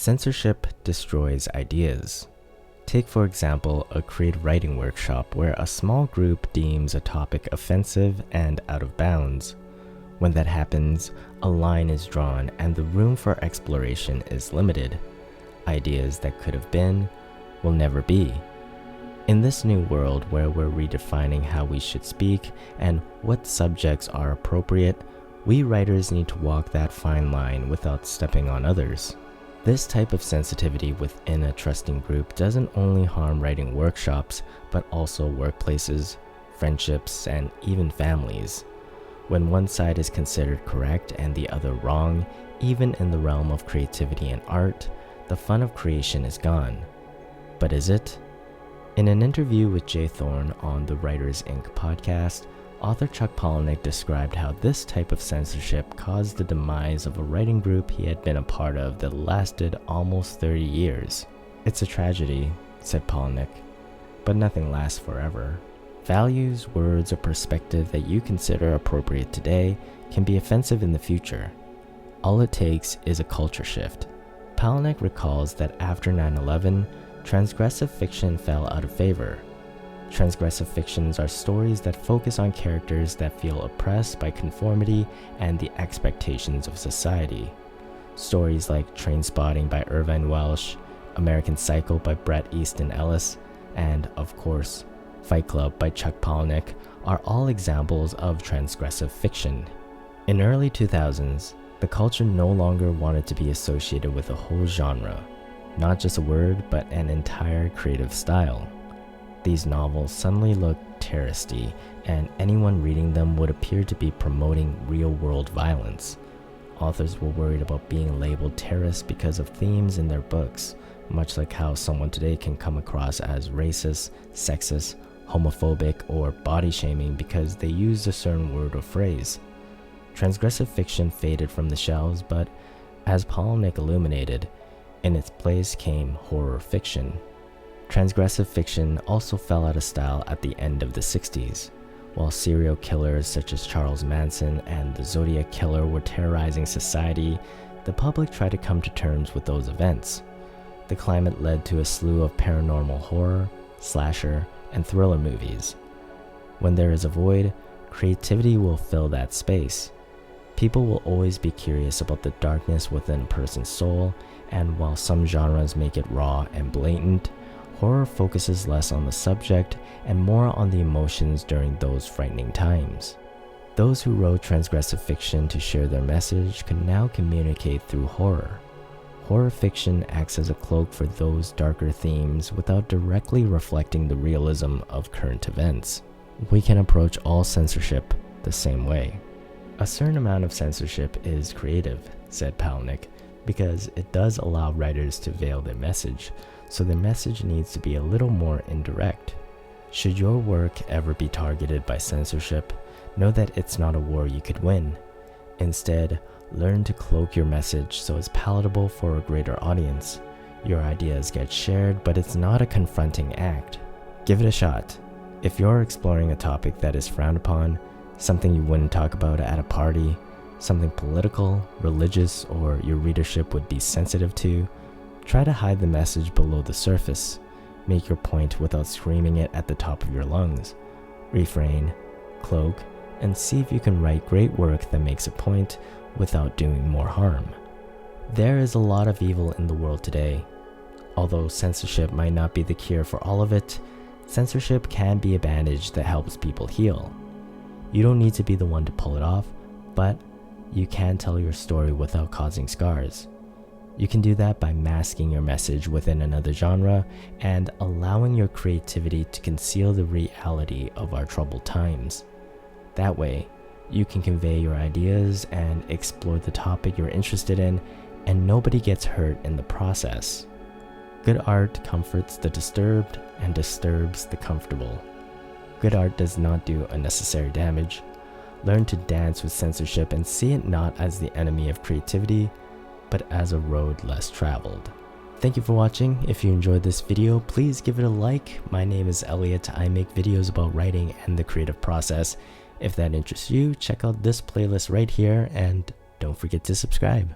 Censorship destroys ideas. Take, for example, a creative writing workshop where a small group deems a topic offensive and out of bounds. When that happens, a line is drawn and the room for exploration is limited. Ideas that could have been will never be. In this new world where we're redefining how we should speak and what subjects are appropriate, we writers need to walk that fine line without stepping on others. This type of sensitivity within a trusting group doesn't only harm writing workshops, but also workplaces, friendships, and even families. When one side is considered correct and the other wrong, even in the realm of creativity and art, the fun of creation is gone. But is it? In an interview with Jay Thorne on the Writers Inc. podcast, author Chuck Palahniuk described how this type of censorship caused the demise of a writing group he had been a part of that lasted almost 30 years. "It's a tragedy," said Palahniuk, "but nothing lasts forever. Values, words, or perspective that you consider appropriate today can be offensive in the future. All it takes is a culture shift." Palahniuk recalls that after 9/11, transgressive fiction fell out of favor. Transgressive fictions are stories that focus on characters that feel oppressed by conformity and the expectations of society. Stories like Trainspotting by Irvine Welsh, American Psycho by Bret Easton Ellis, and, of course, Fight Club by Chuck Palahniuk are all examples of transgressive fiction. In early 2000s, the culture no longer wanted to be associated with a whole genre, not just a word, but an entire creative style. These novels suddenly looked terroristy, and anyone reading them would appear to be promoting real-world violence. Authors were worried about being labeled terrorists because of themes in their books, much like how someone today can come across as racist, sexist, homophobic, or body-shaming because they used a certain word or phrase. Transgressive fiction faded from the shelves, but as Palahniuk illuminated, in its place came horror fiction. Transgressive fiction also fell out of style at the end of the 60s. While serial killers such as Charles Manson and the Zodiac Killer were terrorizing society, the public tried to come to terms with those events. The climate led to a slew of paranormal horror, slasher, and thriller movies. When there is a void, creativity will fill that space. People will always be curious about the darkness within a person's soul, and while some genres make it raw and blatant, horror focuses less on the subject and more on the emotions during those frightening times. Those who wrote transgressive fiction to share their message can now communicate through horror. Horror fiction acts as a cloak for those darker themes without directly reflecting the realism of current events. We can approach all censorship the same way. "A certain amount of censorship is creative," said Palahniuk, because it does allow writers to veil their message, so their message needs to be a little more indirect. Should your work ever be targeted by censorship, know that it's not a war you could win. Instead, learn to cloak your message so it's palatable for a greater audience. Your ideas get shared, but it's not a confronting act. Give it a shot. If you're exploring a topic that is frowned upon, something you wouldn't talk about at a party, something political, religious, or your readership would be sensitive to, try to hide the message below the surface. Make your point without screaming it at the top of your lungs. Refrain, cloak, and see if you can write great work that makes a point without doing more harm. There is a lot of evil in the world today. Although censorship might not be the cure for all of it, censorship can be a bandage that helps people heal. You don't need to be the one to pull it off, but you can tell your story without causing scars. You can do that by masking your message within another genre and allowing your creativity to conceal the reality of our troubled times. That way, you can convey your ideas and explore the topic you're interested in, and nobody gets hurt in the process. Good art comforts the disturbed and disturbs the comfortable. Good art does not do unnecessary damage. Learn to dance with censorship and see it not as the enemy of creativity, but as a road less traveled. Thank you for watching. If you enjoyed this video, please give it a like. My name is Elliot. I make videos about writing and the creative process. If that interests you, check out this playlist right here, and don't forget to subscribe.